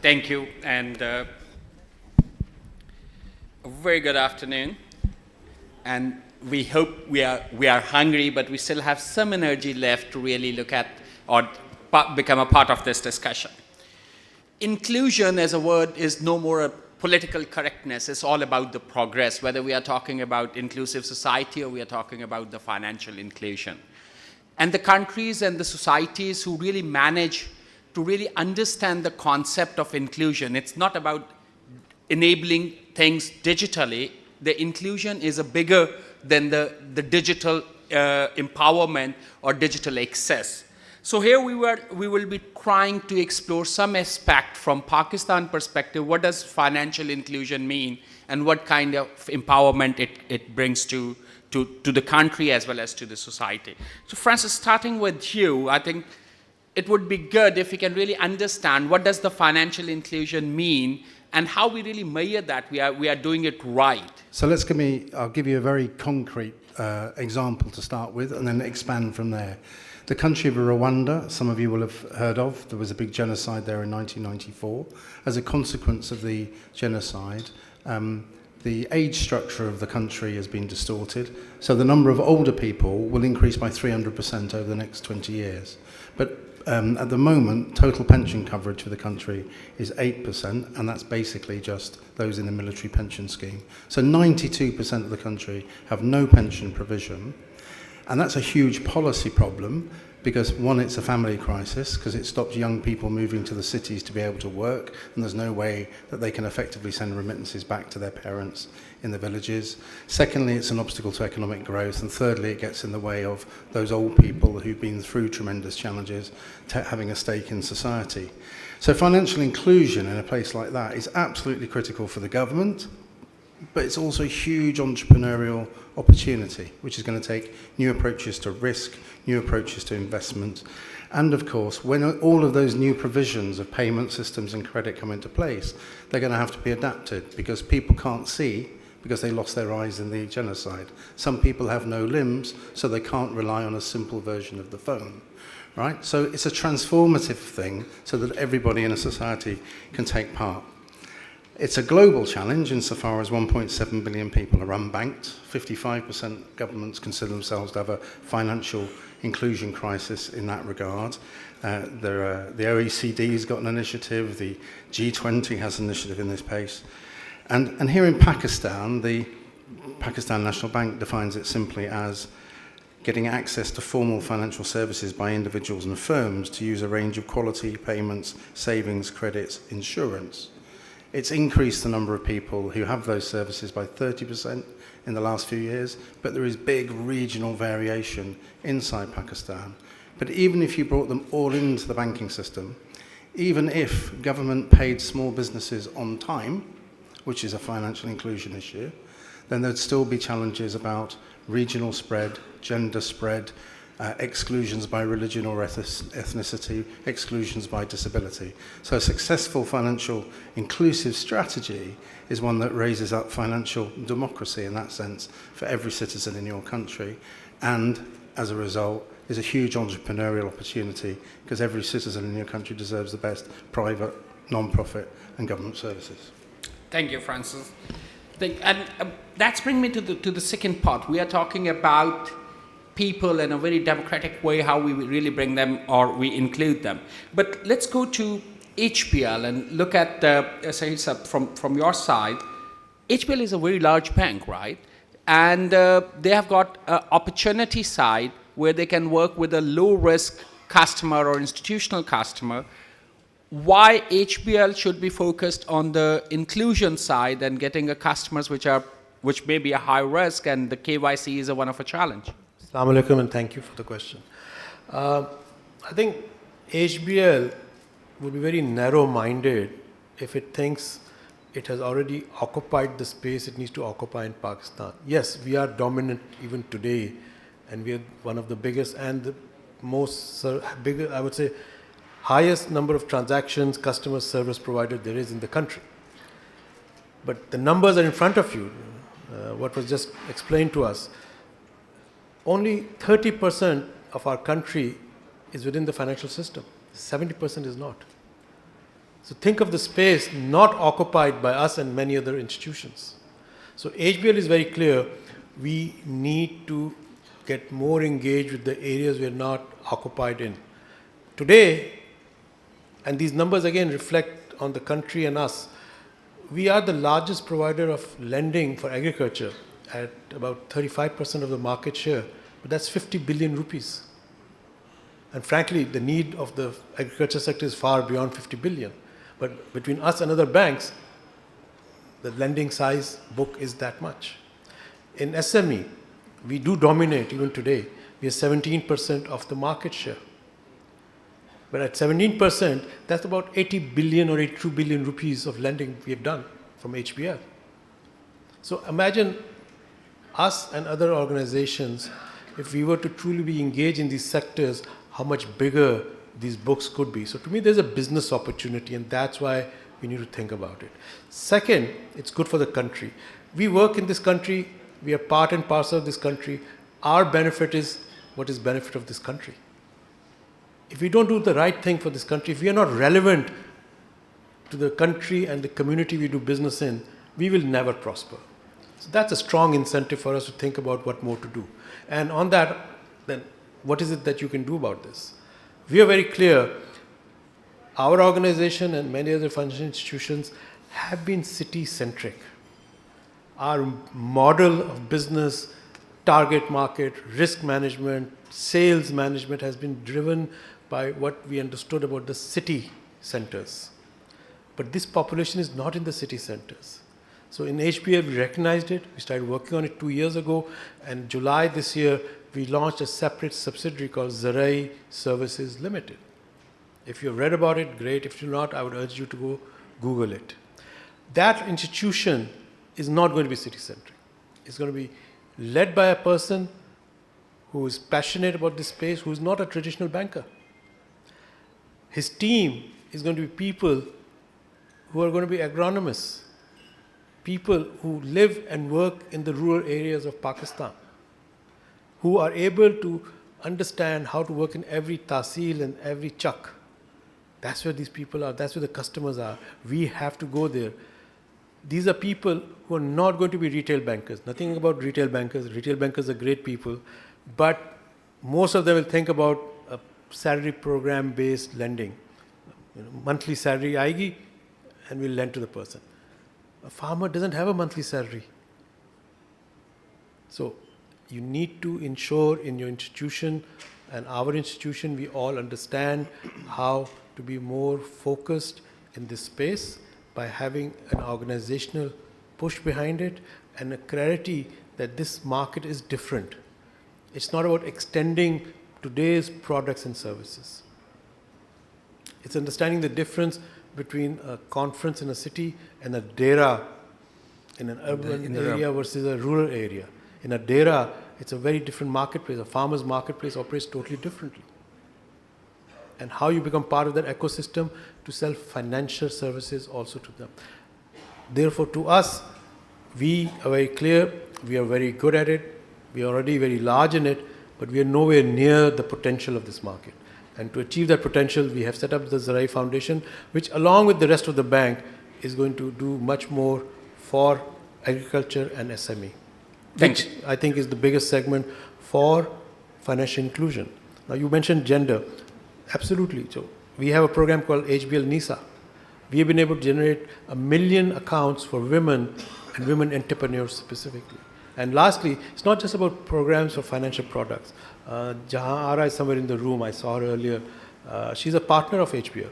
Thank you, and a very good afternoon. And we hope we are hungry, but we still have some energy left to really look at or become a part of this discussion. Inclusion as a word is no more a political correctness. It's all about the progress, whether we are talking about inclusive society or we are talking about the financial inclusion. And the countries and the societies who really manage to really understand the concept of inclusion, it's not about enabling things digitally. The inclusion is a bigger than the digital empowerment or digital access. So here we will be trying to explore some aspect from Pakistan perspective. What does financial inclusion mean, and what kind of empowerment it brings to the country as well as to the society? So Francis, starting with you, I think it would be good if we can really understand what does the financial inclusion mean and how we really measure that we are doing it right. So I'll give you a very concrete example to start with and then expand from there. The country of Rwanda, some of you will have heard of, there was a big genocide there in 1994. As a consequence of the genocide, the age structure of the country has been distorted, so the number of older people will increase by 300% over the next 20 years. But at the moment, total pension coverage for the country is 8%, and that's basically just those in the military pension scheme. So 92% of the country have no pension provision, and that's a huge policy problem because, one, it's a family crisis because it stops young people moving to the cities to be able to work, and there's no way that they can effectively send remittances back to their parents in the villages. Secondly, it's an obstacle to economic growth, and thirdly, it gets in the way of those old people who've been through tremendous challenges having a stake in society. So financial inclusion in a place like that is absolutely critical for the government, but it's also a huge entrepreneurial opportunity, which is going to take new approaches to risk, new approaches to investment. And of course, when all of those new provisions of payment systems and credit come into place, they're going to have to be adapted because people can't see because they lost their eyes in the genocide. Some people have no limbs, so they can't rely on a simple version of the phone. Right? So it's a transformative thing so that everybody in a society can take part. It's a global challenge insofar as 1.7 billion people are unbanked. 55% governments consider themselves to have a financial inclusion crisis in that regard. The OECD's got an initiative, the G20 has an initiative in this space. And here in Pakistan, the Pakistan National Bank defines it simply as getting access to formal financial services by individuals and firms to use a range of quality payments, savings, credits, insurance. It's increased the number of people who have those services by 30% in the last few years, but there is big regional variation inside Pakistan. But even if you brought them all into the banking system, even if government paid small businesses on time, which is a financial inclusion issue, then there'd still be challenges about regional spread, gender spread, exclusions by religion or ethnicity, exclusions by disability. So a successful financial inclusive strategy is one that raises up financial democracy in that sense for every citizen in your country, and as a result is a huge entrepreneurial opportunity because every citizen in your country deserves the best private, non-profit and government services. Thank you, Francis. And that's bringing me to the second part. We are talking about people in a very democratic way, how we really bring them or we include them. But let's go to HBL and look at, from your side, HBL is a very large bank, right? And they have got an opportunity side where they can work with a low-risk customer or institutional customer. Why HBL should be focused on the inclusion side and getting a customers which may be a high risk and the KYC is one of a challenge? Assalamu alaikum, and thank you for the question. I think HBL would be very narrow-minded if it thinks it has already occupied the space it needs to occupy in Pakistan. Yes, we are dominant even today, and we are one of the biggest and the most, I would say, highest number of transactions, customer service provider there is in the country. But the numbers are in front of you. What was just explained to us. Only 30% of our country is within the financial system. 70% is not. So think of the space not occupied by us and many other institutions. So HBL is very clear. We need to get more engaged with the areas we are not occupied in. Today, and these numbers again reflect on the country and us, we are the largest provider of lending for agriculture at about 35% of the market share, but that's 50 billion rupees. And frankly, the need of the agriculture sector is far beyond 50 billion. But between us and other banks, the lending size book is that much. In SME, we do dominate even today. We are 17% of the market share. But at 17%, that's about 80 billion or 82 billion rupees of lending we have done from HBL. So imagine us and other organizations, if we were to truly be engaged in these sectors, how much bigger these books could be. So to me, there's a business opportunity, and that's why we need to think about it. Second, it's good for the country. We work in this country. We are part and parcel of this country. Our benefit is what is benefit of this country. If we don't do the right thing for this country, if we are not relevant to the country and the community we do business in, we will never prosper. So that's a strong incentive for us to think about what more to do. And on that, then what is it that you can do about this? We are very clear. Our organization and many other financial institutions have been city-centric. Our model of business, target market, risk management, sales management has been driven by what we understood about the city centers. But this population is not in the city centers. So in HBL, we recognized it. We started working on it 2 years ago. And July this year, we launched a separate subsidiary called Zarai Services Limited. If you've read about it, great. If you're not, I would urge you to go Google it. That institution is not going to be city-centric. It's going to be led by a person who is passionate about this space, who is not a traditional banker. His team is going to be people who are going to be agronomists, people who live and work in the rural areas of Pakistan, who are able to understand how to work in every tahsil and every chak. That's where these people are. That's where the customers are. We have to go there. These are people who are not going to be retail bankers. Nothing about retail bankers. Retail bankers are great people. But most of them will think about a salary program-based lending. Monthly salary aayegi, and we'll lend to the person. A farmer doesn't have a monthly salary. So you need to ensure in your institution and our institution, we all understand how to be more focused in this space by having an organizational push behind it and a clarity that this market is different. It's not about extending today's products and services. It's understanding the difference between a conference in a city and a dera in an urban area versus a rural area. In a dera, it's a very different marketplace. A farmer's marketplace operates totally differently. And how you become part of that ecosystem to sell financial services also to them. Therefore, to us, we are very clear, we are very good at it, we are already very large in it, but we are nowhere near the potential of this market. And to achieve that potential, we have set up the Zarai Foundation, which along with the rest of the bank is going to do much more for agriculture and SME. Thanks. Which I think is the biggest segment for financial inclusion. Now you mentioned gender. Absolutely. So we have a program called HBL NISA. We have been able to generate 1 million accounts for women and women entrepreneurs specifically. And lastly, it's not just about programs for financial products. Jahan Ara is somewhere in the room. I saw her earlier. She's a partner of HBL.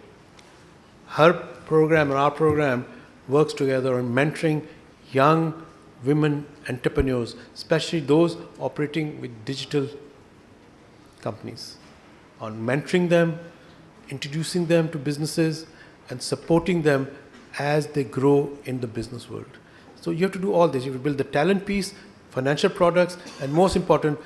Her program and our program works together on mentoring young women entrepreneurs, especially those operating with digital companies, on mentoring them, introducing them to businesses, and supporting them as they grow in the business world. So you have to do all this. You have to build the talent piece, financial products, and most important,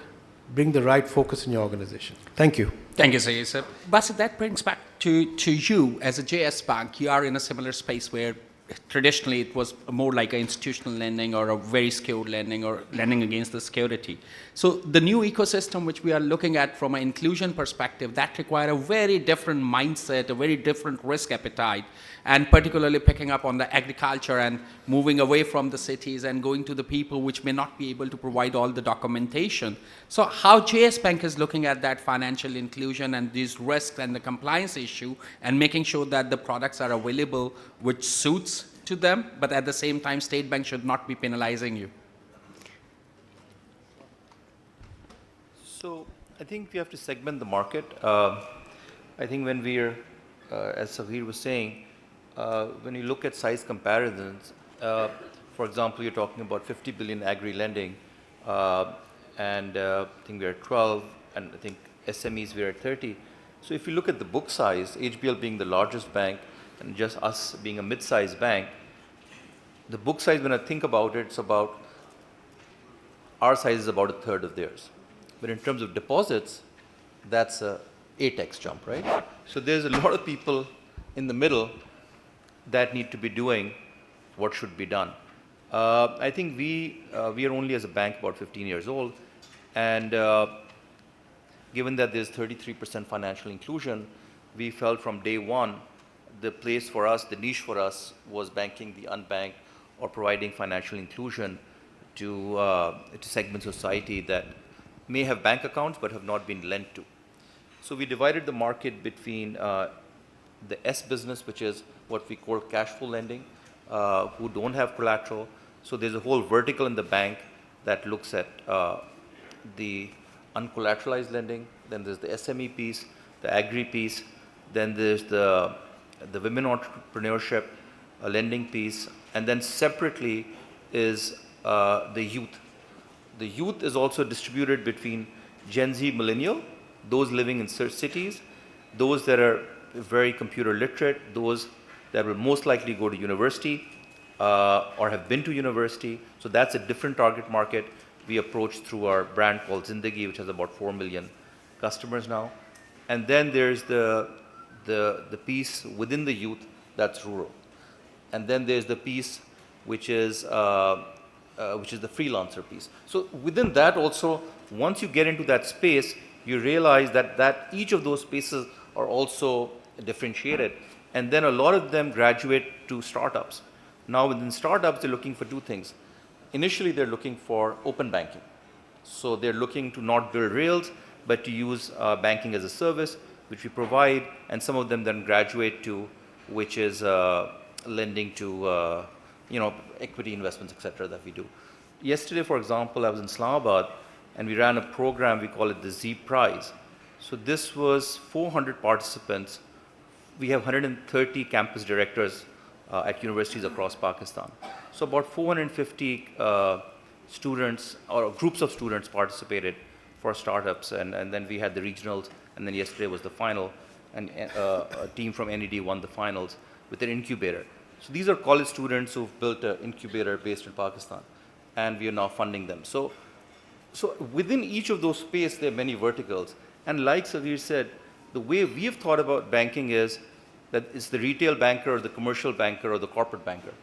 bring the right focus in your organization. Thank you. Thank you, sir. Basit, that brings back to you as a JS Bank. You are in a similar space where traditionally it was more like an institutional lending or a very secured lending or lending against the security. So the new ecosystem which we are looking at from an inclusion perspective, that require a very different mindset, a very different risk appetite, and particularly picking up on the agriculture and moving away from the cities and going to the people which may not be able to provide all the documentation. So how JS Bank is looking at that financial inclusion and these risks and the compliance issue and making sure that the products are available which suits to them, but at the same time, State Bank should not be penalizing you. So I think we have to segment the market. I think when we're, as Saghir was saying, when you look at size comparisons, for example, you're talking about 50 billion agri lending, and I think we're at 12, and I think SMEs we're at 30. So if you look at the book size, HBL being the largest bank, and just us being a mid-sized bank, the book size, when I think about it, it's about, our size is about a third of theirs. But in terms of deposits, that's a 8x jump, right? So there's a lot of people in the middle that need to be doing what should be done. I think we are only as a bank about 15 years old, and given that there's 33% financial inclusion, we felt from day one the place for us, the niche for us, was banking the unbanked or providing financial inclusion to segments of society that may have bank accounts but have not been lent to. So we divided the market between the S business, which is what we call cash flow lending, who don't have collateral. So there's a whole vertical in the bank that looks at the uncollateralized lending. Then there's the SME piece, the agri piece. Then there's the women entrepreneurship lending piece. And then separately is the youth. The youth is also distributed between Gen Z millennial, those living in cities, those that are very computer literate, those that will most likely go to university or have been to university. So that's a different target market we approach through our brand called Zindagi, which has about 4 million customers now. And then there's the piece within the youth that's rural. And then there's the piece which is the freelancer piece. So within that also, once you get into that space, you realize that each of those spaces are also differentiated. And then a lot of them graduate to startups. Now within startups, they're looking for two things. Initially, they're looking for open banking. So they're looking to not build rails, but to use banking as a service, which we provide. And some of them then graduate to, which is lending to equity investments, et cetera, that we do. Yesterday, for example, I was in Islamabad, and we ran a program, we call it the Z Prize. So this was 400 participants. We have 130 campus directors at universities across Pakistan. So about 450 students or groups of students participated for startups, and then we had the regionals, and then yesterday was the final, and a team from NED won the finals with an incubator. So these are college students who've built an incubator based in Pakistan, and we are now funding them. So within each of those spaces, there are many verticals. And like Saghir said, the way we have thought about banking is that it's the retail banker or the commercial banker or the corporate banker.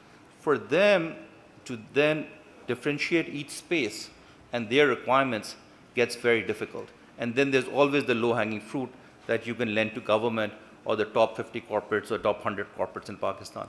For them to then differentiate each space and their requirements gets very difficult. And then there's always the low-hanging fruit that you can lend to government or the top 50 corporates or top 100 corporates in Pakistan.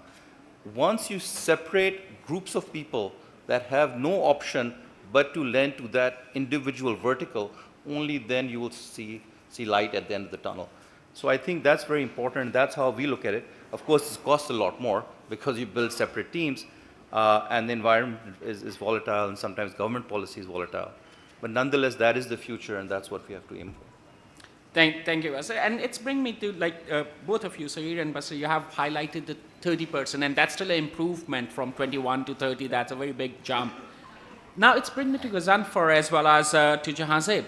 Once you separate groups of people that have no option but to lend to that individual vertical, only then you will see light at the end of the tunnel. So I think that's very important, and that's how we look at it. Of course, it costs a lot more because you build separate teams, and the environment is volatile, and sometimes government policy is volatile. But nonetheless, that is the future, and that's what we have to aim for. Thank you. And it's bring me to both of you, Saghir and Basir, you have highlighted the 30%, and that's still an improvement from 21 to 30. That's a very big jump. Now it's bring me to Ghazanfar as well as to Jahanzeb.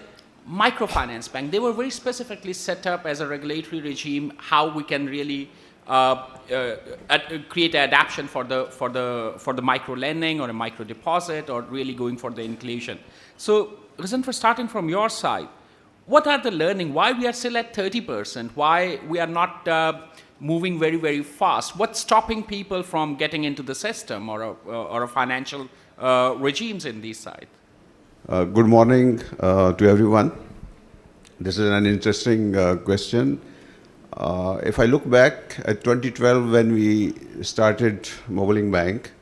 Microfinance bank, they were very specifically set up as a regulatory regime, how we can really create an adaptation for the micro lending or a micro deposit or really going for the inclusion. So Ghazanfar, starting from your side, what are the learning? Why we are still at 30%? Why we are not moving very, very fast? What's stopping people from getting into the system or a financial regimes in these sides? Good morning to everyone. This is an interesting question. If I look back at 2012 when we started Mobilink Bank,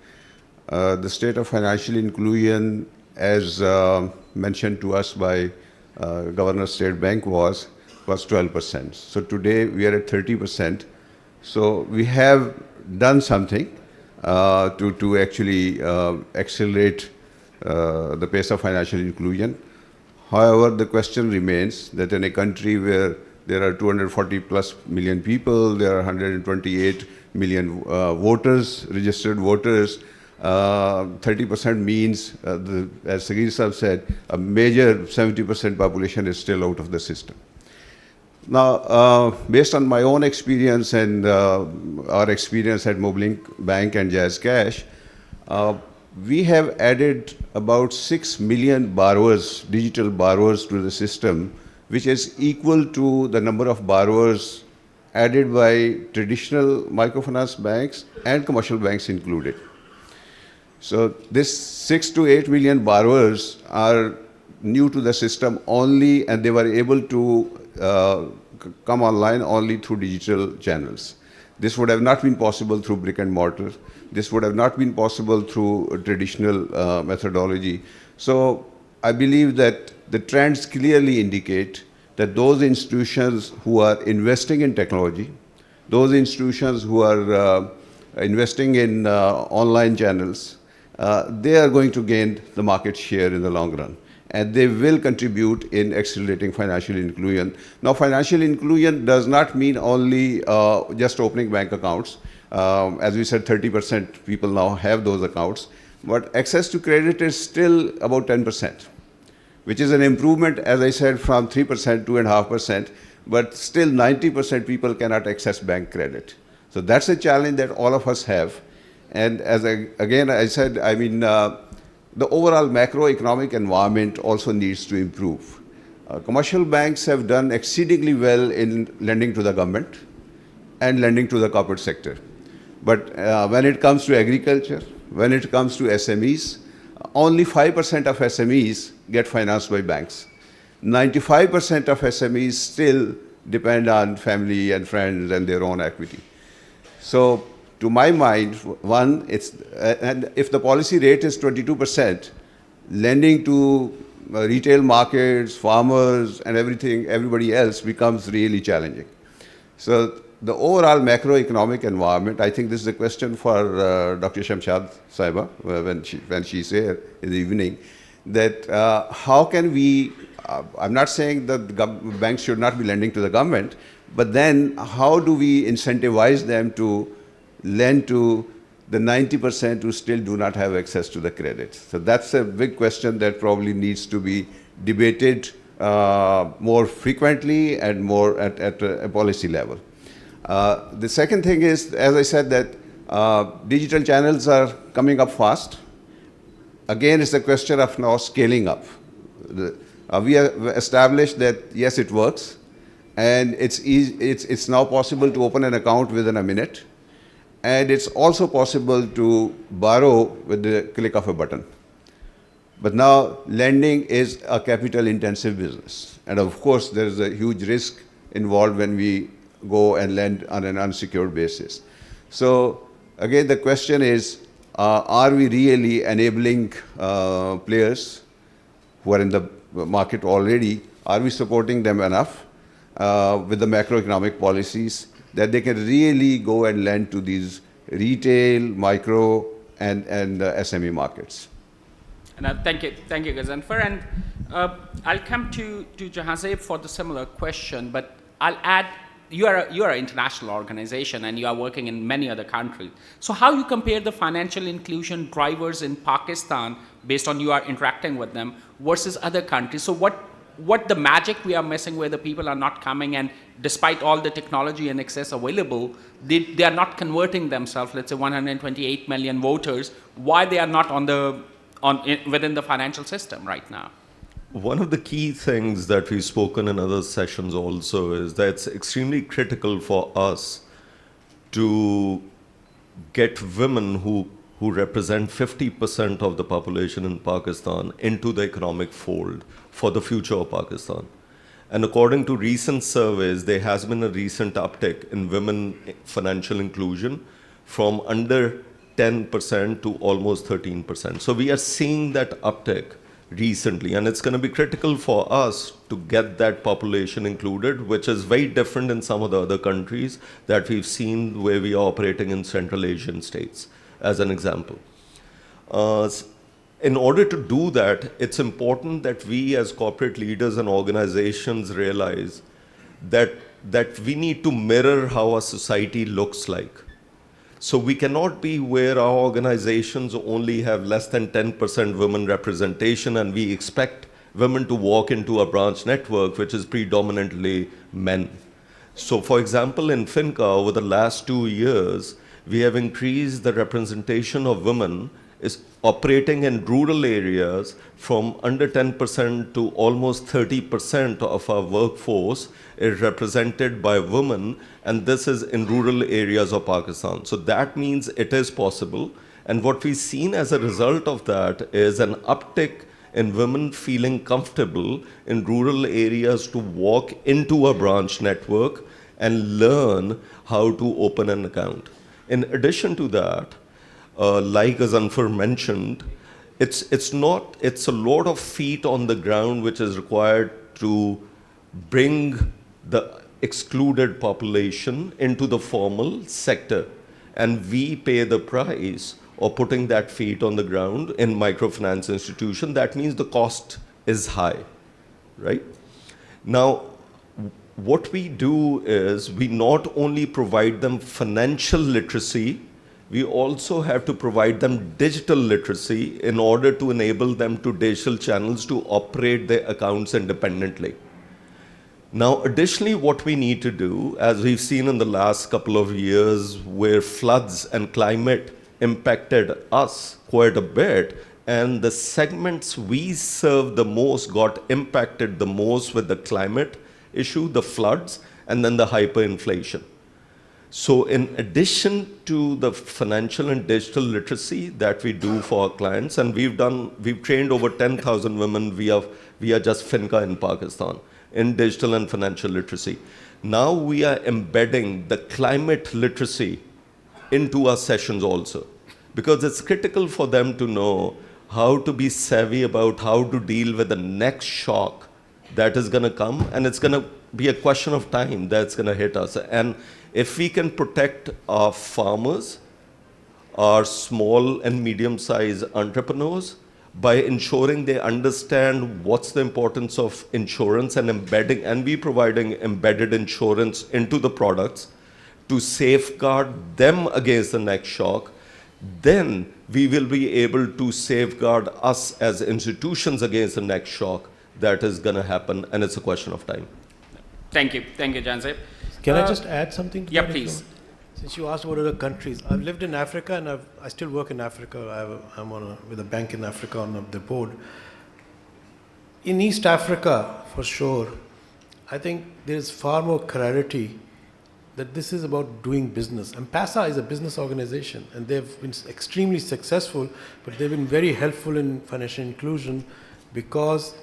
the state of financial inclusion as mentioned to us by Governor State Bank was 12%. So today we are at 30%. So we have done something to actually accelerate the pace of financial inclusion. However, the question remains that in a country where there are 240 plus million people, there are 128 million voters, registered voters, 30% means, as Sagir Sahab said, a major 70% population is still out of the system. Now, based on my own experience and our experience at Mobilink Bank and Jazz Cash, we have added about 6 million borrowers, digital borrowers to the system, which is equal to the number of borrowers added by traditional microfinance banks and commercial banks included. So this 6 to 8 million borrowers are new to the system only, and they were able to come online only through digital channels. This would have not been possible through brick and mortar. This would have not been possible through traditional methodology. So I believe that the trends clearly indicate that those institutions who are investing in technology, those institutions who are investing in online channels, they are going to gain the market share in the long run. And they will contribute in accelerating financial inclusion. Now, financial inclusion does not mean only just opening bank accounts. As we said, 30% people now have those accounts. But access to credit is still about 10%, which is an improvement, as I said, from 3% to 2.5%. But still 90% people cannot access bank credit. So that's a challenge that all of us have. And as I said, I mean, the overall macroeconomic environment also needs to improve. Commercial banks have done exceedingly well in lending to the government and lending to the corporate sector. But when it comes to agriculture, when it comes to SMEs, only 5% of SMEs get financed by banks. 95% of SMEs still depend on family and friends and their own equity. So to my mind, one, and if the policy rate is 22%, lending to retail markets, farmers, and everybody else becomes really challenging. So the overall macroeconomic environment, I think this is a question for Dr. Shamshad Saiba when she's here in the evening, that how can we, I'm not saying that banks should not be lending to the government, but then how do we incentivize them to lend to the 90% who still do not have access to the credit? So that's a big question that probably needs to be debated more frequently and more at a policy level. The second thing is, as I said, that digital channels are coming up fast. Again, it's a question of now scaling up. We have established that, yes, it works, and it's now possible to open an account within a minute. And it's also possible to borrow with the click of a button. But now lending is a capital intensive business. And of course, there is a huge risk involved when we go and lend on an unsecured basis. So again, the question is, are we really enabling players who are in the market already? Are we supporting them enough with the macroeconomic policies that they can really go and lend to these retail, micro, and SME markets? And thank you, Ghazanfar. And I'll come to Jahazeb for the similar question, but I'll add, you are an international organization and you are working in many other countries. So how you compare the financial inclusion drivers in Pakistan, based on you are interacting with them, versus other countries? So what the magic we are missing where the people are not coming, and despite all the technology and access available, they are not converting themselves, let's say 128 million voters, why they are not within the financial system right now? one of the key things that we've spoken in other sessions also is that it's extremely critical for us to get women who represent 50% of the population in Pakistan into the economic fold for the future of Pakistan. And according to recent surveys, there has been a recent uptick in women financial inclusion from under 10% to almost 13%. So we are seeing that uptick recently, and it's going to be critical for us to get that population included, which is very different in some of the other countries that we've seen where we are operating in Central Asian states, as an example. In order to do that, it's important that we as corporate leaders and organizations realize that we need to mirror how our society looks like. So we cannot be where our organizations only have less than 10% women representation and we expect women to walk into a branch network which is predominantly men. So for example, in Finca, over the last 2 years, we have increased the representation of women is operating in rural areas from under 10% to almost 30% of our workforce is represented by women, and this is in rural areas of Pakistan. So that means it is possible. And what we've seen as a result of that is an uptick in women feeling comfortable in rural areas to walk into a branch network and learn how to open an account. In addition to that, like as Anfar mentioned, it's a lot of feet on the ground which is required to bring the excluded population into the formal sector. And we pay the price of putting that feet on the ground in microfinance institution. That means the cost is high, right? Now, what we do is we not only provide them financial literacy, we also have to provide them digital literacy in order to enable them to digital channels to operate their accounts independently. Now, additionally, what we need to do, as we've seen in the last couple of years where floods and climate impacted us quite a bit, and the segments we serve the most got impacted the most with the climate issue, the floods, and then the hyperinflation. So in addition to the financial and digital literacy that we do for our clients, and we've trained over 10,000 women via just Finca in Pakistan in digital and financial literacy. Now we are embedding the climate literacy into our sessions also, because it's critical for them to know how to be savvy about how to deal with the next shock that is going to come, and it's going to be a question of time that's going to hit us. And if we can protect our farmers, our small and medium-sized entrepreneurs, by ensuring they understand what's the importance of insurance and embedding, and we providing embedded insurance into the products to safeguard them against the next shock, then we will be able to safeguard us as institutions against the next shock that is going to happen, and it's a question of time. Thank you, Jansep. Can I just add something to Yeah, that? please. Since you asked what other countries, I've lived in Africa and I still work in Africa. I'm with a bank in Africa on the board. In East Africa, for sure, I think there's far more clarity that this is about doing business. M-Pesa is a business organization and they've been extremely successful, but they've been very helpful in financial inclusion because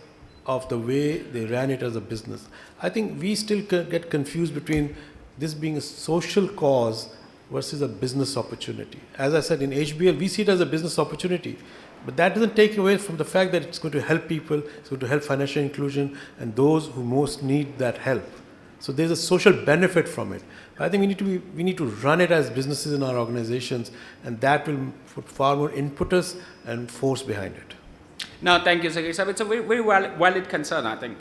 of the way they ran it as a business. I think we still get confused between this being a social cause versus a business opportunity. As I said, in HBL, we see it as a business opportunity, but that doesn't take away from the fact that it's going to help people, it's going to help financial inclusion and those who most need that help. So there's a social benefit from it. I think we need to run it as businesses in our organizations, and that will put far more impetus and force behind it. No, thank you, Zakir Sahib. It's a very valid concern, I think.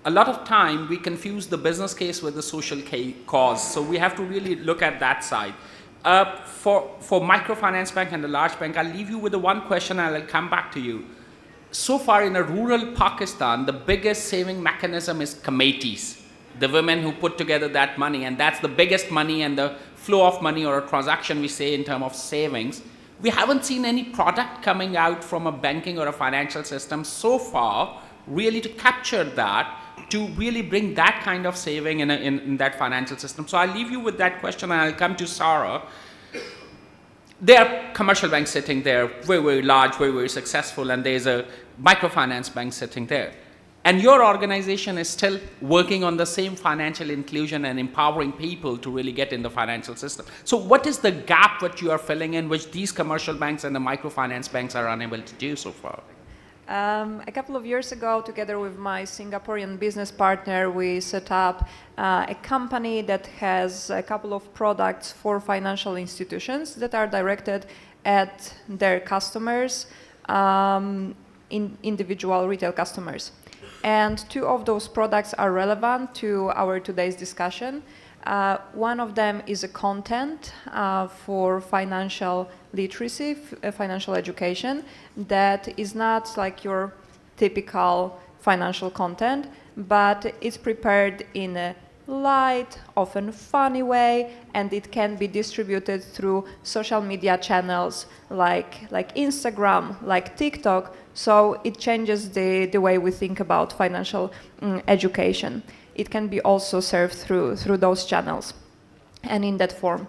A lot of time we confuse the business case with the social cause, so we have to really look at that side. For microfinance bank and the large bank, I'll leave you with the one question and I'll come back to you. So far in a rural Pakistan, the biggest saving mechanism is committees, the women who put together that money, and that's the biggest money and the flow of money or a transaction we say in terms of savings. We haven't seen any product coming out from a banking or a financial system so far really to capture that, to really bring that kind of saving in that financial system. So I'll leave you with that question, and I'll come to Sarah. There are commercial banks sitting there, very, very large, very, very successful, and there's a microfinance bank sitting there. And your organization is still working on the same financial inclusion and empowering people to really get in the financial system. So what is the gap that you are filling in, which these commercial banks and the microfinance banks are unable to do so far? A couple of years ago, together with my Singaporean business partner, we set up a company that has a couple of products for financial institutions that are directed at their customers, individual retail customers. And two of those products are relevant to our today's discussion. One of them is a content for financial literacy, financial education, that is not like your typical financial content, but it's prepared in a light, often funny way, and it can be distributed through social media channels like Instagram, like TikTok. So it changes the way we think about financial education. It can be also served through those channels and in that form.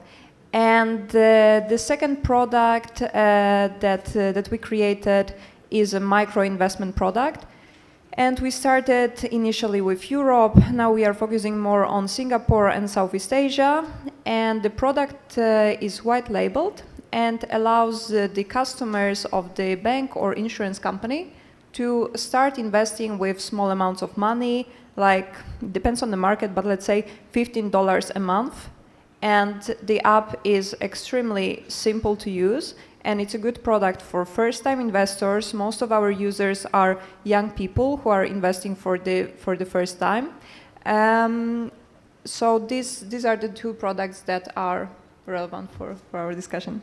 And the second product that we created is a micro investment product. And we started initially with Europe. Now we are focusing more on Singapore and Southeast Asia. And the product is white labeled and allows the customers of the bank or insurance company to start investing with small amounts of money, like, depends on the market, but let's say $15 a month. And the app is extremely simple to use, and it's a good product for first-time investors. Most of our users are young people who are investing for the first time. So these are the two products that are relevant for our discussion.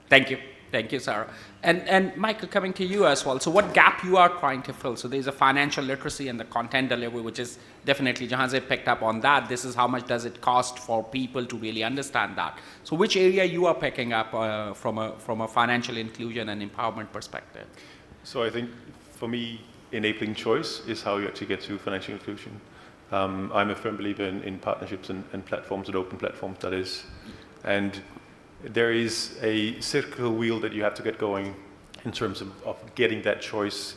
Thank you. Thank you, Sarah. And Michael, coming to you as well. So what gap you are trying to fill? So there's a financial literacy and the content delivery, which is definitely, Jahanzeb picked up on that. This is how much does it cost for people to really understand that. So which area you are picking up from a financial inclusion and empowerment perspective? So I think for me, enabling choice is how you actually get to financial inclusion. I'm a firm believer in partnerships and platforms, and open platforms, that is. And there is a circular wheel that you have to get going in terms of getting that choice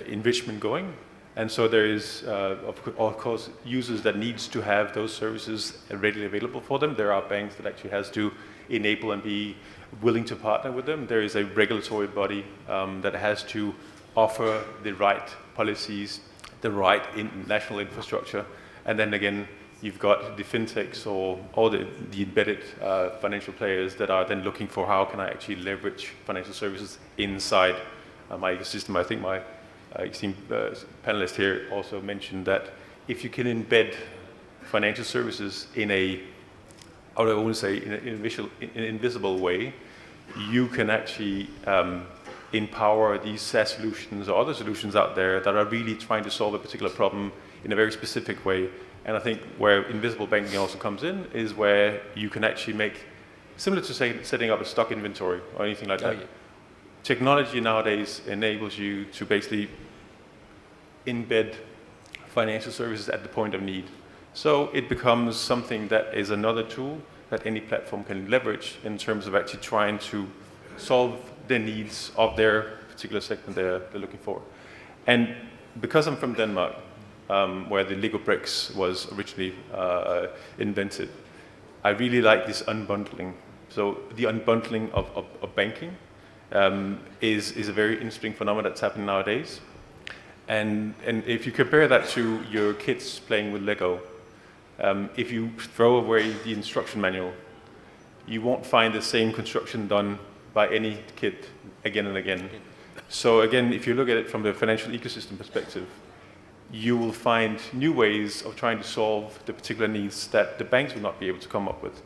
enrichment going. And so there is, of course, users that needs to have those services readily available for them. There are banks that actually has to enable and be willing to partner with them. There is a regulatory body that has to offer the right policies, the right national infrastructure. And then again, you've got the fintechs or all the embedded financial players that are then looking for how can I actually leverage financial services inside my ecosystem. I think my esteemed panelist here also mentioned that if you can embed financial services in a, I would want to say, in an invisible way, you can actually empower these SaaS solutions or other solutions out there that are really trying to solve a particular problem in a very specific way. And I think where invisible banking also comes in is where you can actually make, similar to say, setting up a stock inventory or anything like that. Yeah. Technology nowadays enables you to basically embed financial services at the point of need. So it becomes something that is another tool that any platform can leverage in terms of actually trying to solve the needs of their particular segment they're looking for. And because I'm from Denmark, where the Lego bricks was originally invented, I really like this unbundling. So the unbundling of banking is a very interesting phenomenon that's happening nowadays. And if you compare that to your kids playing with Lego, if you throw away the instruction manual, you won't find the same construction done by any kid again and again. So again, if you look at it from the financial ecosystem perspective, you will find new ways of trying to solve the particular needs that the banks will not be able to come up with,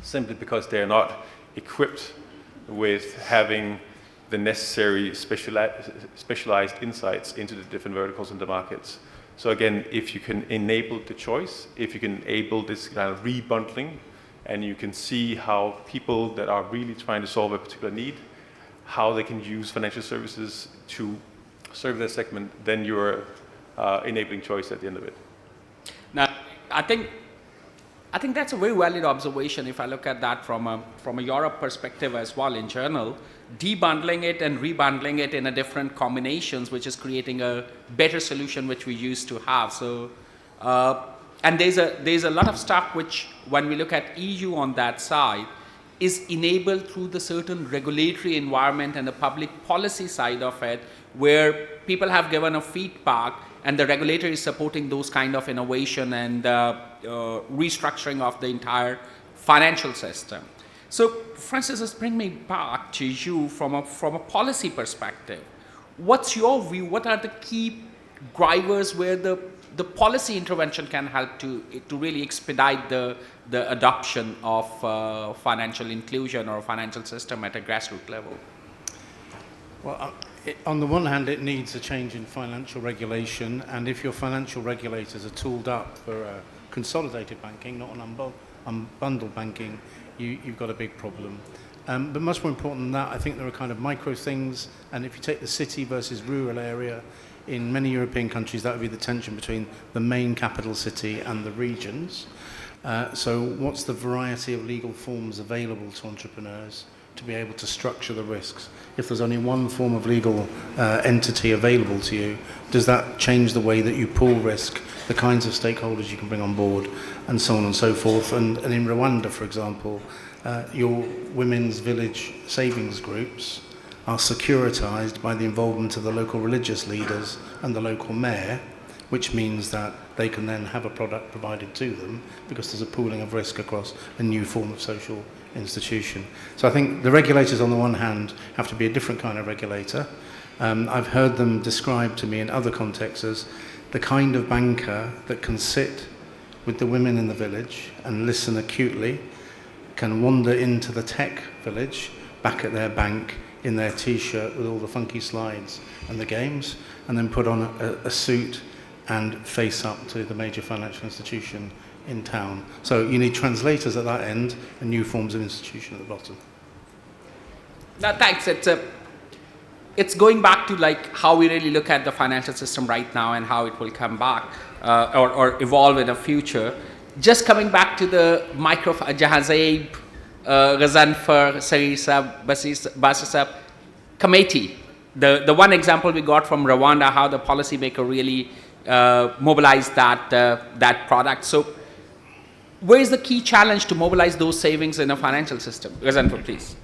simply because they're not equipped with having the necessary specialized insights into the different verticals in the markets. So again, if you can enable the choice, if you can enable this kind of rebundling, and you can see how people that are really trying to solve a particular need, how they can use financial services to serve their segment, then you're enabling choice at the end of it. Now, I think that's a very valid observation if I look at that from a Europe perspective as well in general. Debundling it and rebundling it in a different combinations, which is creating a better solution which we used to have. So, and there's a lot of stuff which, when we look at EU on that side, is enabled through the certain regulatory environment and the public policy side of it, where people have given a feedback and the regulator is supporting those kind of innovation and restructuring of the entire financial system. So, Francis, let's bring me back to you from a policy perspective. What's your view? What are the key drivers where the policy intervention can help to really expedite the adoption of financial inclusion or financial system at a grassroots level? Well, on the one hand, it needs a change in financial regulation, and if your financial regulators are tooled up for consolidated banking, not an unbundled banking, you've got a big problem. But much more important than that, I think there are kind of micro things, and if you take the city versus rural area, in many European countries, that would be the tension between the main capital city and the regions. So what's the variety of legal forms available to entrepreneurs to be able to structure the risks? If there's only one form of legal entity available to you, does that change the way that you pool risk, the kinds of stakeholders you can bring on board, and so on and so forth? And in Rwanda, for example, your women's village savings groups are securitized by the involvement of the local religious leaders and the local mayor, which means that they can then have a product provided to them because there's a pooling of risk across a new form of social institution. So I think the regulators on the one hand have to be a different kind of regulator. I've heard them described to me in other contexts as the kind of banker that can sit with the women in the village and listen acutely, can wander into the tech village back at their bank in their t-shirt with all the funky slides and the games, and then put on a suit and face up to the major financial institution in town. So you need translators at that end and new forms of institution at the bottom. Thanks. It's going back to like how we really look at the financial system right now and how it will come back or evolve in the future. Just coming back to the micro Jahazaib, Ghazanfar, Sarisa, Basisab committee. The one example we got from Rwanda, how the policymaker really mobilized that product. So where is the key challenge to mobilize those savings in a financial system? Ghazanfar, please.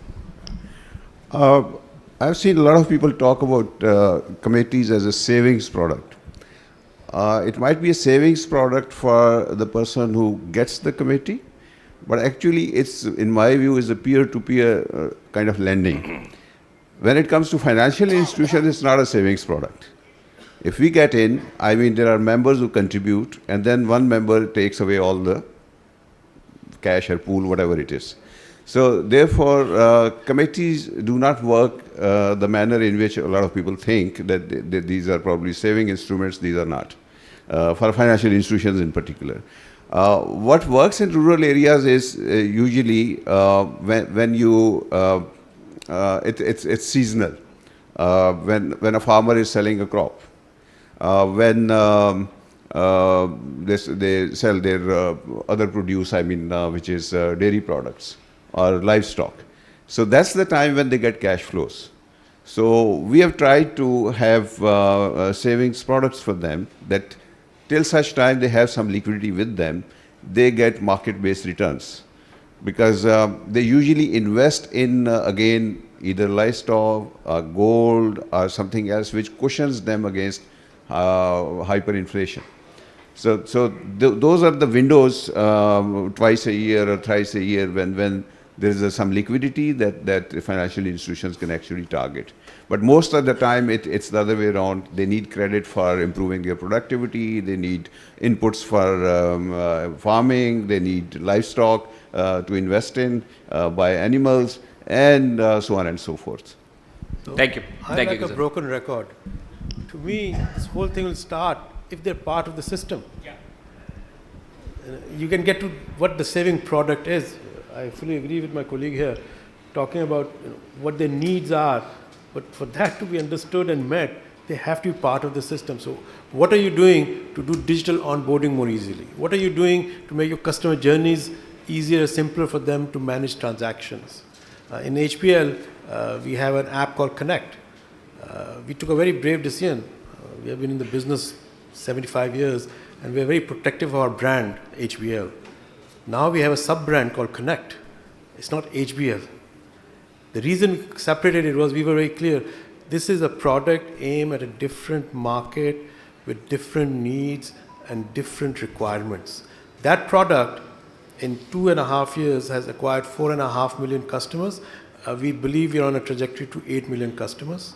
I've seen a lot of people talk about committees as a savings product. It might be a savings product for the person who gets the committee, but actually it's, in my view, is a peer-to-peer kind of lending. When it comes to financial institutions, it's not a savings product. If we get in, I mean, there are members who contribute, and then one member takes away all the cash or pool, whatever it is. So therefore, committees do not work the manner in which a lot of people think that these are probably saving instruments. These are not, for financial institutions in particular. What works in rural areas is usually when you, it's seasonal. When a farmer is selling a crop, when they sell their other produce, I mean, which is dairy products or livestock. So that's the time when they get cash flows. So we have tried to have savings products for them that till such time they have some liquidity with them, they get market-based returns. Because they usually invest in, again, either livestock, gold, or something else which cushions them against hyperinflation. So those are the windows twice a year or thrice a year when there is some liquidity that financial institutions can actually target. But most of the time it's the other way around. They need credit for improving their productivity, they need inputs for farming, they need livestock to invest in, buy animals, and so on and so forth. So Thank you. I'm Thank like you, a Ghazan. broken record. To me, this whole thing will start if they're part of the system. Yeah. You can get to what the saving product is. I fully agree with my colleague here, talking about what their needs are. But for that to be understood and met, they have to be part of the system. So what are you doing to do digital onboarding more easily? What are you doing to make your customer journeys easier, simpler for them to manage transactions? In HPL, we have an app called Connect. We took a very brave decision. We have been in the business 75 years, and we are very protective of our brand, HBL. Now we have a sub-brand called Connect. It's not HBL. The reason we separated it was we were very clear. This is a product aimed at a different market with different needs and different requirements. That product in 2.5 years has acquired 4.5 million customers. We believe we are on a trajectory to 8 million customers.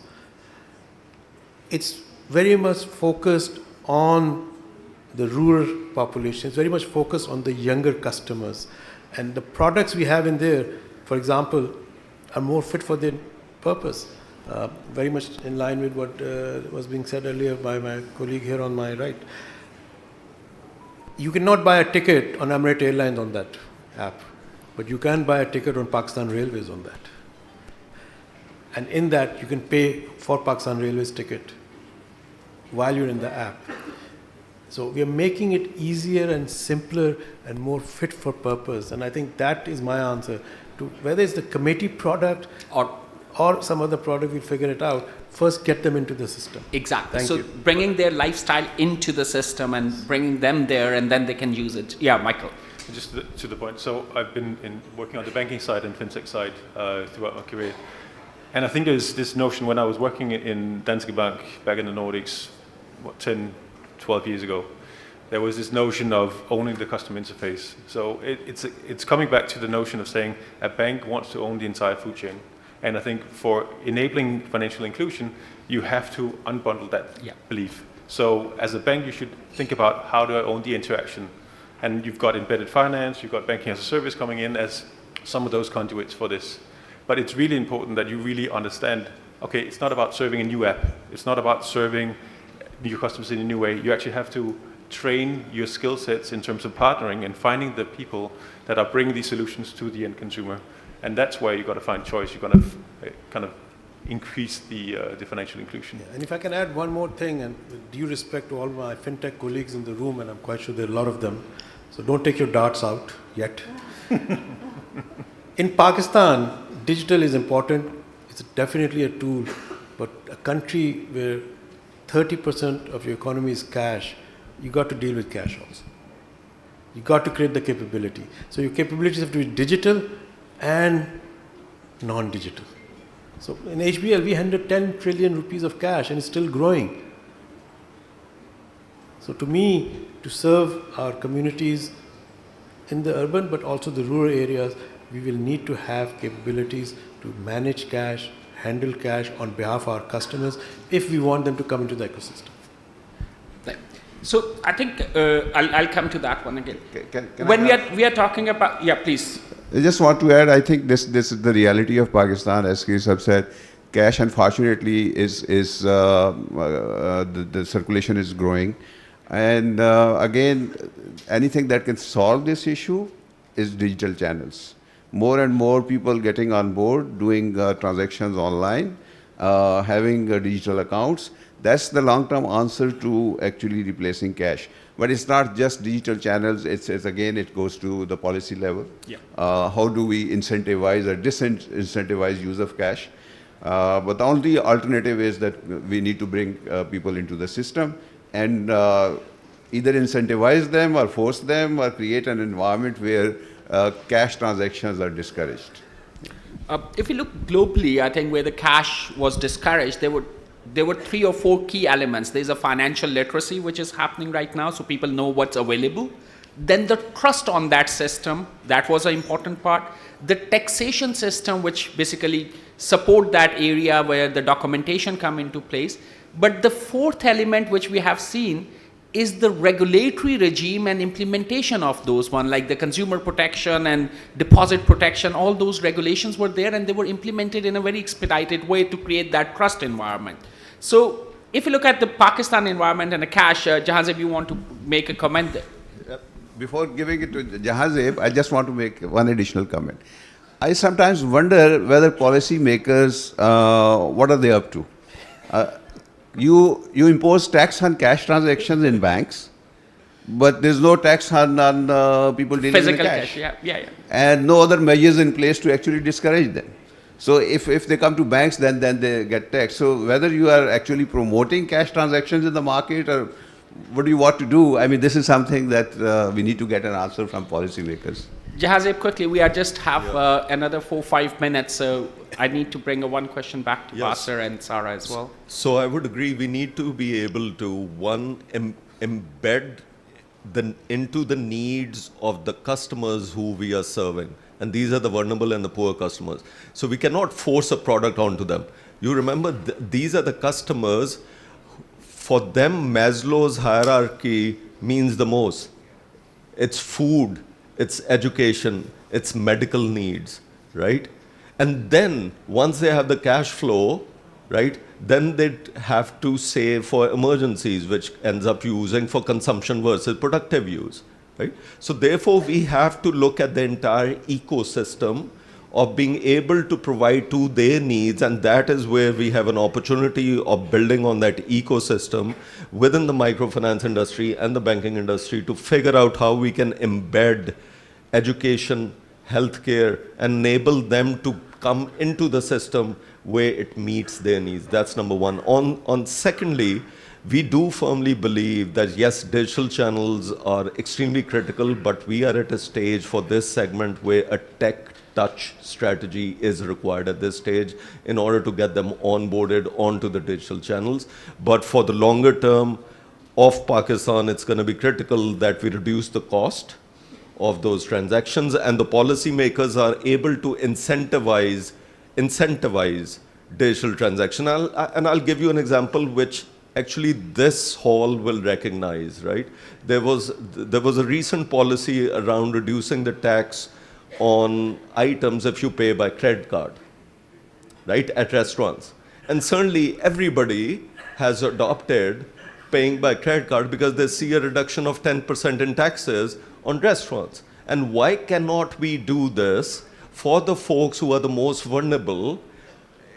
It's very much focused on the rural population. It's very much focused on the younger customers. And the products we have in there, for example, are more fit for their purpose. Very much in line with what was being said earlier by my colleague here on my right. You cannot buy a ticket on Emirates Airlines on that app, but you can buy a ticket on Pakistan Railways on that. And in that, you can pay for Pakistan Railways ticket while you're in the app. So we are making it easier and simpler and more fit for purpose. And I think that is my answer to whether it's the committee product or some other product, we'll figure it out. First, get them into the system. Exactly. Thank so you. bringing their lifestyle into the system and bringing them there, and then they can use it. Yeah, Michael. Just to the point, so I've been working on the banking side and fintech side throughout my career. And I think there's this notion when I was working in Danske Bank back in the Nordics, 10, 12 years ago, there was this notion of owning the customer interface. So it's coming back to the notion of saying a bank wants to own the entire food chain. And I think for enabling financial inclusion, you have to unbundle that belief. So as a bank, you should think about how do I own the interaction? And you've got embedded finance, you've got banking as a service coming in as some of those conduits for this. But it's really important that you really understand, okay, it's not about serving a new app. It's not about serving new customers in a new way. You actually have to train your skill sets in terms of partnering and finding the people that are bringing these solutions to the end consumer. And that's where you've got to find choice. You've got to kind of increase the financial inclusion. Yeah, and if I can add one more thing, and with due respect to all my fintech colleagues in the room, and I'm quite sure there are a lot of them, so don't take your darts out yet. In Pakistan, digital is important. It's definitely a tool, but a country where 30% of your economy is cash, you got to deal with cash also. You got to create the capability. So your capabilities have to be digital and non-digital. So in HBL, we handle 10 trillion rupees of cash and it's still growing. So to me, to serve our communities in the urban but also the rural areas, we will need to have capabilities to manage cash, handle cash on behalf of our customers if we want them to come into the ecosystem. So I think I'll come to that one again. Can when I we are talking about, yeah, please. I just want to add, I think this is the reality of Pakistan, as Kees have said. Cash, unfortunately, the circulation is growing. And again, anything that can solve this issue is digital channels. More and more people getting on board, doing transactions online, having digital accounts. That's the long-term answer to actually replacing cash. But it's not just digital channels, it's again, it goes to the policy level. Yeah. How do we incentivize or disincentivize use of cash? But the only alternative is that we need to bring people into the system and either incentivize them or force them or create an environment where cash transactions are discouraged. If you look globally, I think where the cash was discouraged, there were 3 or 4 key elements. There's a financial literacy, which is happening right now, so people know what's available. Then the trust on that system, that was an important part. The taxation system, which basically support that area where the documentation come into place. But the 4th element, which we have seen, is the regulatory regime and implementation of those one, like the consumer protection and deposit protection. All those regulations were there and they were implemented in a very expedited way to create that trust environment. So if you look at the Pakistan environment and the cash, Jahazeb, you want to make a comment there? Before giving it to Jahazeb, I just want to make one additional comment. I sometimes wonder whether policy makers, what are they up to? you impose tax on cash transactions in banks, but there's no tax on people dealing Physical in cash, yeah. and no other measures in place to actually discourage them. So if they come to banks, then they get taxed. So whether you are actually promoting cash transactions in the market or what do you want to do, I mean, this is something that we need to get an answer from policymakers. Jahazib, quickly, we just have another 4-5 minutes, so I need to bring one question back to Yes. Basir and Sarah as well. So I would agree, we need to be able to, one, embed into the needs of the customers who we are serving. And these are the vulnerable and the poor customers. So we cannot force a product onto them. You remember, these are the customers, for them, Maslow's hierarchy means the most. It's food, it's education, it's medical needs, right? And then, once they have the cash flow, right, then they have to save for emergencies, which ends up using for consumption versus productive use, right? So therefore, we have to look at the entire ecosystem of being able to provide to their needs, and that is where we have an opportunity of building on that ecosystem within the microfinance industry and the banking industry to figure out how we can embed education, healthcare, and enable them to come into the system where it meets their needs. That's number one. On secondly, we do firmly believe that yes, digital channels are extremely critical, but we are at a stage for this segment where a tech touch strategy is required at this stage in order to get them onboarded onto the digital channels. But for the longer term of Pakistan, it's going to be critical that we reduce the cost of those transactions, and the policymakers are able to incentivize digital transaction. I'll give you an example which actually this hall will recognize, right? There was a recent policy around reducing the tax on items if you pay by credit card, right, at restaurants. And certainly everybody has adopted paying by credit card because they see a reduction of 10% in taxes on restaurants. And why cannot we do this for the folks who are the most vulnerable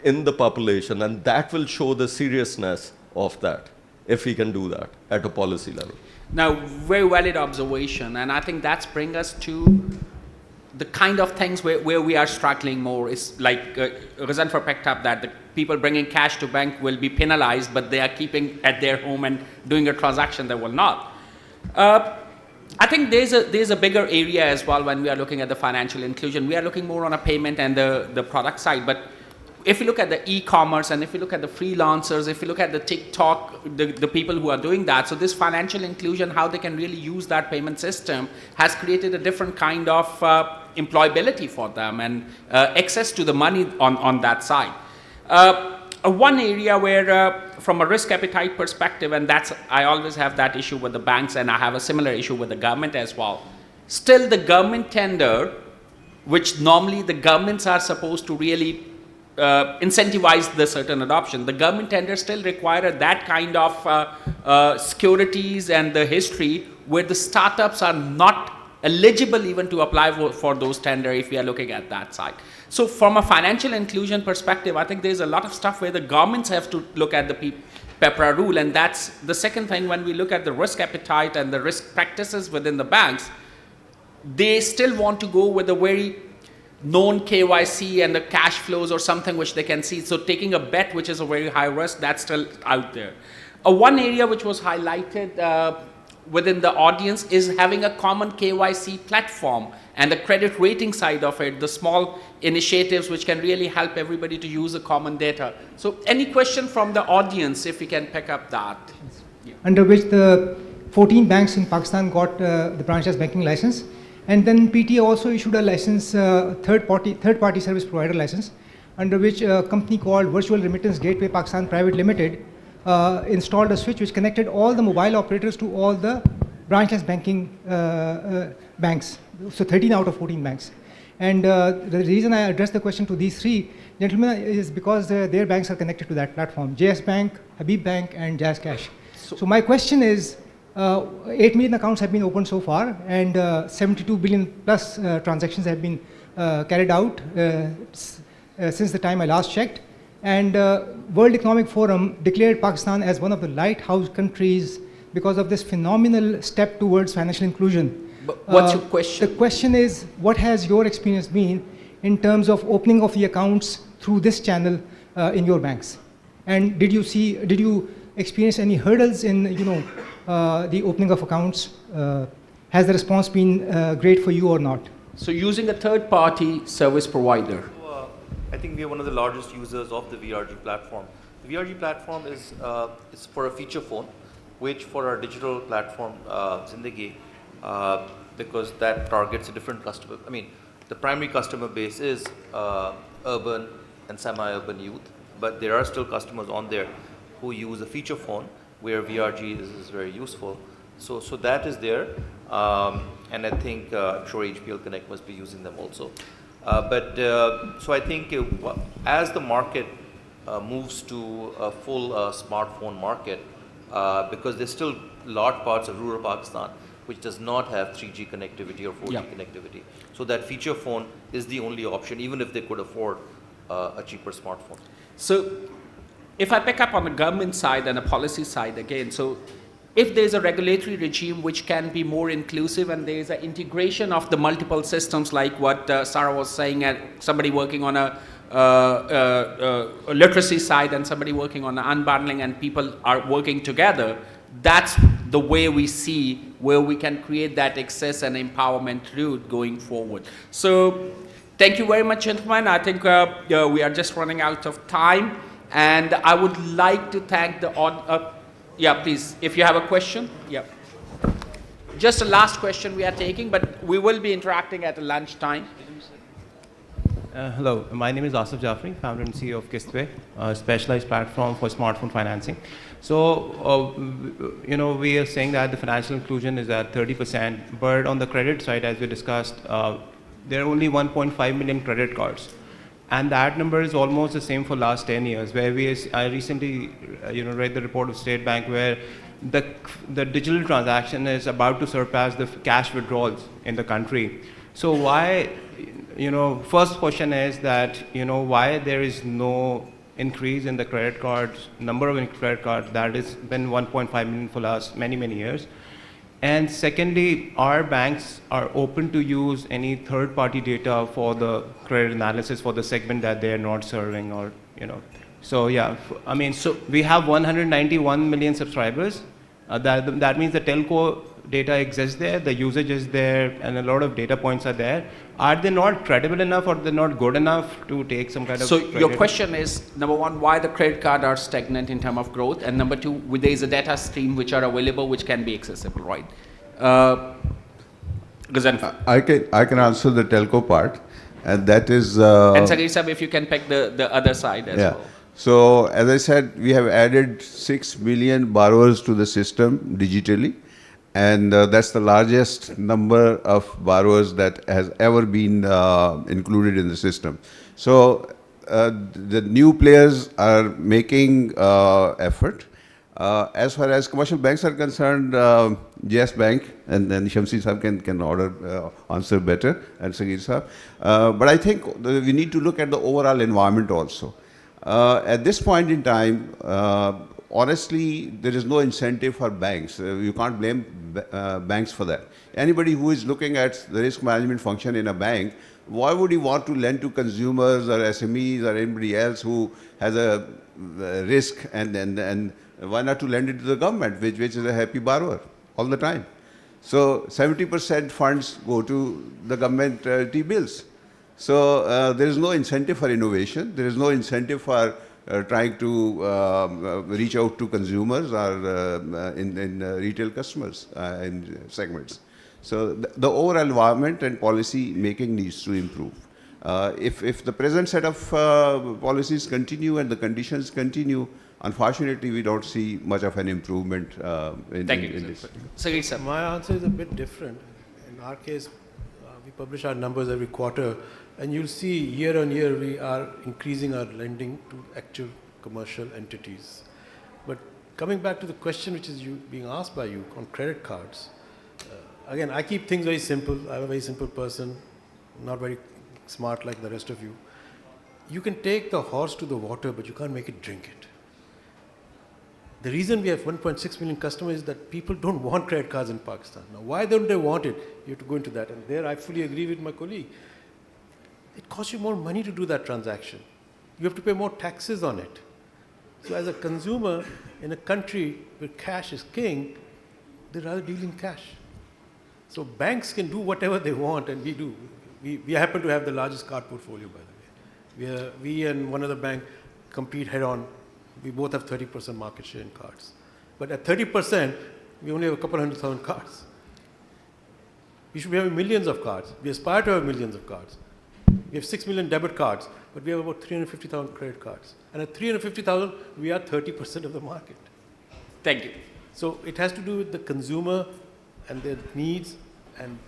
in the population? And that will show the seriousness of that, if we can do that at a policy level. Now, very valid observation, and I think that's bring us to the kind of things where we are struggling more is like Ghazanfar picked up that the people bringing cash to bank will be penalized, but they are keeping at their home and doing a transaction, they will not. I think there's a bigger area as well when we are looking at the financial inclusion. We are looking more on a payment and the product side, but if you look at the e-commerce and if you look at the freelancers, if you look at the TikTok, the people who are doing that, so this financial inclusion, how they can really use that payment system has created a different kind of employability for them and access to the money on that side. One area where from a risk appetite perspective, and that's, I always have that issue with the banks and I have a similar issue with the government as well. Still the government tender, which normally the governments are supposed to really incentivize the certain adoption. The government tenders still require that kind of securities and the history where the startups are not eligible even to apply for those tenders if we are looking at that side. So from a financial inclusion perspective, I think there's a lot of stuff where the governments have to look at the PEPRA rule, and that's the second thing when we look at the risk appetite and the risk practices within the banks, they still want to go with a very known KYC and the cash flows or something which they can see. So taking a bet which is a very high risk, that's still out there. One area which was highlighted within the audience is having a common KYC platform and the credit rating side of it, the small initiatives which can really help everybody to use a common data. So any question from the audience if we can pick up that? Yeah. Under which the 14 banks in Pakistan got the branchless banking license. And then PTA also issued a license, third-party service provider license, under which a company called Virtual Remittance Gateway Pakistan Private Limited installed a switch which connected all the mobile operators to all the branchless banking banks, so 13 out of 14 banks. And the reason I addressed the question to these three gentlemen is because their banks are connected to that platform, JS Bank, Habib Bank, and Jazz Cash. So my question is, 8 million accounts have been opened so far, and 72 billion plus transactions have been carried out since the time I last checked. And World Economic Forum declared Pakistan as one of the lighthouse countries because of this phenomenal step towards financial inclusion. But what's your question? The question is, what has your experience been in terms of opening of the accounts through this channel in your banks? And did you experience any hurdles in the opening of accounts? Has the response been great for you or not? So using a third-party service provider. So, I think we are one of the largest users of the VRG platform. The VRG platform is for a feature phone, which for our digital platform, Zindagi, because that targets a different customer. I mean, the primary customer base is urban and semi-urban youth, but there are still customers on there who use a feature phone where VRG is very useful. So that is there, and I think I'm sure HPL Connect must be using them also. So I think as the market moves to a full smartphone market, because there's still large parts of rural Pakistan which does not have 3G connectivity or 4G connectivity. So that feature phone is the only option, even if they could afford a cheaper smartphone. So if I pick up on the government side and the policy side again, so if there's a regulatory regime which can be more inclusive and there's an integration of the multiple systems like what Sarah was saying, and somebody working on a literacy side and somebody working on the unbundling, and people are working together, that's the way we see where we can create that access and empowerment route going forward. So thank you very much, gentlemen. I think we are just running out of time, and I would like to thank the yeah, please, if you have a question. Yeah. Just a last question we are taking, but we will be interacting at lunchtime. Hello, my name is Asif Jafri, founder and CEO of Kistway, a specialized platform for smartphone financing. So, we are saying that the financial inclusion is at 30%, but on the credit side, as we discussed, there are only 1.5 million credit cards. And that number is almost the same for last 10 years, where I recently, read the report of State Bank where the digital transaction is about to surpass the cash withdrawals in the country. So why, first question is that, why there is no increase in the credit cards, number of credit cards that has been 1.5 million for last many, many years. And secondly, our banks are open to use any third-party data for the credit analysis for the segment that they are not serving, or So yeah, so we have 191 million subscribers. That means the telco data exists there, the usage is there, and a lot of data points are there. Are they not credible enough, or they're not good enough to take some kind of? So your question is, number one, why the credit card are stagnant in terms of growth, and number two, there is a data stream which are available which can be accessible, right? I can answer the telco part, and that is. And Sagir Sahib, if you can pick the other side as well. So as I said, we have added 6 million borrowers to the system digitally. And that's the largest number of borrowers that has ever been included in the system. So the new players are making effort. As far as commercial banks are concerned, Yes Bank, and then Shamsi Sahib can answer better, and Sagir Sahib. But I think we need to look at the overall environment also. At this point in time, honestly, there is no incentive for banks. You can't blame banks for that. Anybody who is looking at the risk management function in a bank, why would he want to lend to consumers or SMEs or anybody else who has a risk, and why not to lend it to the government, which is a happy borrower all the time? So 70% funds go to the government T-bills. So there is no incentive for innovation. There is no incentive for trying to reach out to consumers or in retail customers in segments. So the overall environment and policy making needs to improve. If the present set of policies continue and the conditions continue, unfortunately, we don't see much of an improvement in this. Sagir sir. My answer is a bit different. In our case, we publish our numbers every quarter, and you'll see year on year we are increasing our lending to actual commercial entities. But coming back to the question which is being asked by you on credit cards, again, I keep things very simple. I'm a very simple person, not very smart like the rest of you. you can take the horse to the water, but you can't make it drink it. The reason we have 1.6 million customers is that people don't want credit cards in Pakistan. Now, why don't they want it? You have to go into that. And there I fully agree with my colleague. It costs you more money to do that transaction. You have to pay more taxes on it. So as a consumer in a country where cash is king, they rather deal in cash. So banks can do whatever they want, and we do. We happen to have the largest card portfolio, by the way. We and one other bank compete head on. We both have 30% market share in cards. But at 30%, we only have a couple 100,000 cards. We should be having millions of cards. We aspire to have millions of cards. We have 6 million debit cards, but we have about 350,000 credit cards. And at 350,000, we are 30% of the market. Thank you. So it has to do with the consumer and their needs, and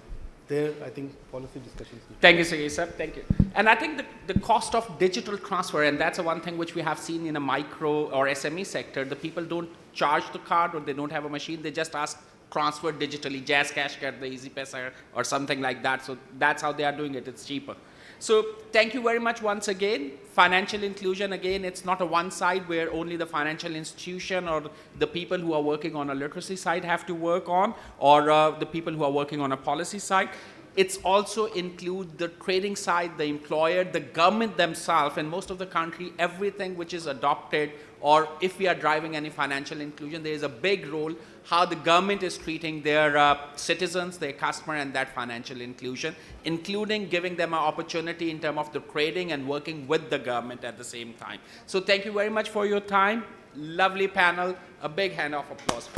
there, I think, policy discussions. Thank you, Sagir sir. Thank you. And I think the cost of digital transfer, and that's one thing which we have seen in a micro or SME sector, the people don't charge the card or they don't have a machine, they just ask transfer digitally, Jazz Cash Card, the Easy Paisa or something like that. So that's how they are doing it, it's cheaper. So thank you very much once again. Financial inclusion, again, it's not a one side where only the financial institution or the people who are working on a literacy side have to work on, or the people who are working on a policy side. It's also include the trading side, the employer, the government themselves, and most of the country, everything which is adopted, or if we are driving any financial inclusion, there is a big role how the government is treating their citizens, their customer, and that financial inclusion, including giving them an opportunity in terms of the trading and working with the government at the same time. So thank you very much for your time. Lovely panel. A big hand of applause.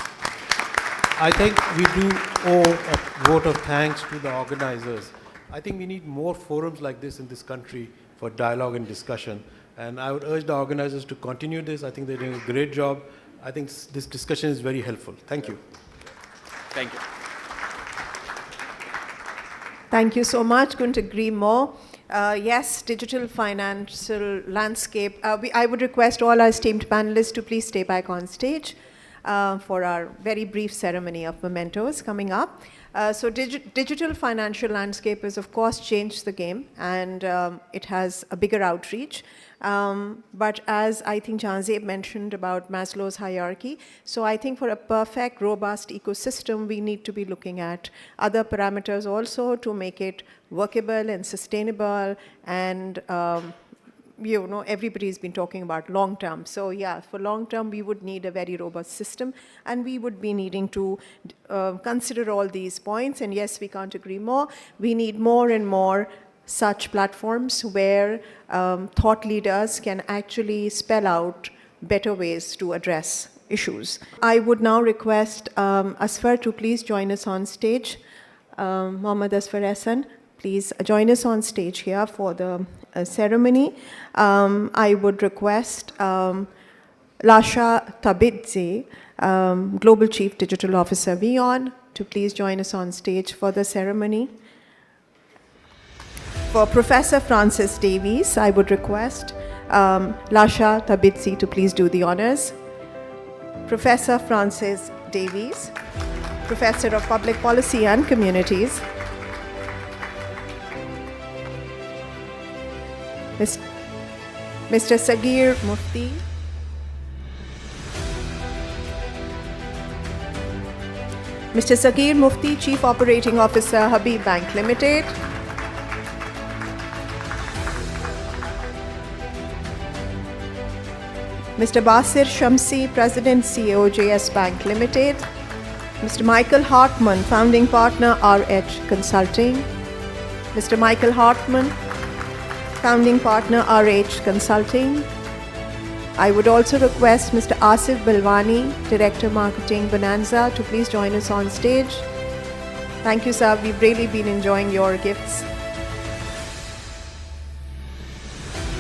I think we do owe a vote of thanks to the organizers. I think we need more forums like this in this country for dialogue and discussion. And I would urge the organizers to continue this. I think they're doing a great job. I think this discussion is very helpful. Thank you. Thank you. Thank you so much. Couldn't agree more. Yes, digital financial landscape. I would request all our esteemed panelists to please stay back on stage for our very brief ceremony of mementos coming up. So digital financial landscape has, of course, changed the game, and it has a bigger outreach. But as I think Janzeb mentioned about Maslow's hierarchy, so I think for a perfect, robust ecosystem, we need to be looking at other parameters also to make it workable and sustainable, and you know, everybody's been talking about long term. So yeah, for long term, we would need a very robust system, and we would be needing to consider all these points. And yes, we can't agree more. We need more and more such platforms where thought leaders can actually spell out better ways to address issues. I would now request Asfar to please join us on stage. Mohammad Asfar Hassan, please join us on stage here for the ceremony. I would request Lasha Tabidze, Global Chief Digital Officer, WION, to please join us on stage for the ceremony. For Professor Francis Davies, I would request Lasha Tabidze to please do the honors. Professor Francis Davies, Professor of Public Policy and Communities. Mr. Sagir Mufti, Mr. Sagir Mufti, Chief Operating Officer, Habib Bank Limited. Mr. Basir Shamsi, President, CEO, JS Bank Limited. Mr. Michael Hartman, Founding Partner, RH Consulting. Mr. Michael Hartman, Founding Partner, RH Consulting. I would also request Mr. Asif Bilwani, Director Marketing, Bonanza, to please join us on stage. Thank you, sir. We've really been enjoying your gifts.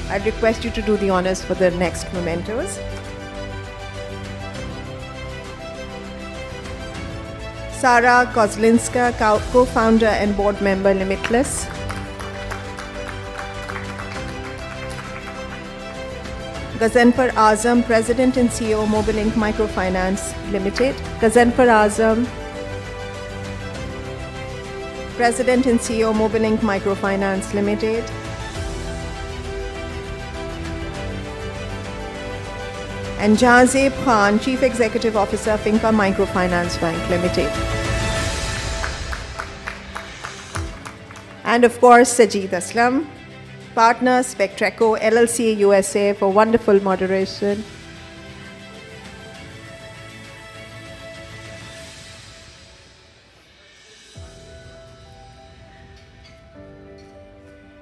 I'd request you to do the honors for the next mementos. Sara Kozlinska, co-founder and board member, Limitless. Ghazenfar Azam, President and CEO, Mobilink Microfinance Limited. Ghazenfar Azam, President and CEO, Mobilink Microfinance Limited. and Jazeb Khan, Chief Executive Officer, Finca Microfinance Bank Limited. And of course, Sajid Aslam, partner, Spectreco LLC USA, for wonderful moderation.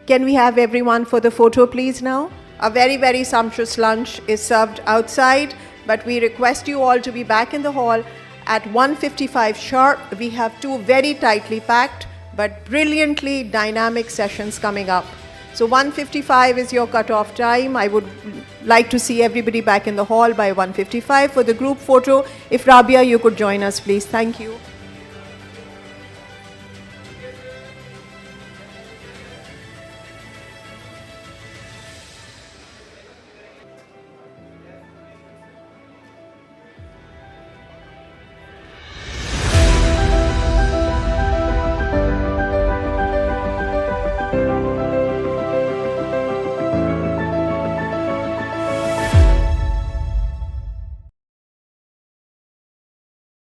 Can we have everyone for the photo, please, now? A very, very sumptuous lunch is served outside, but we request you all to be back in the hall at 1:55 sharp. We have two very tightly packed but brilliantly dynamic sessions coming up. So 1:55 is your cutoff time. I would like to see everybody back in the hall by 1:55 for the group photo. If Rabia, you could join us, please. Thank you.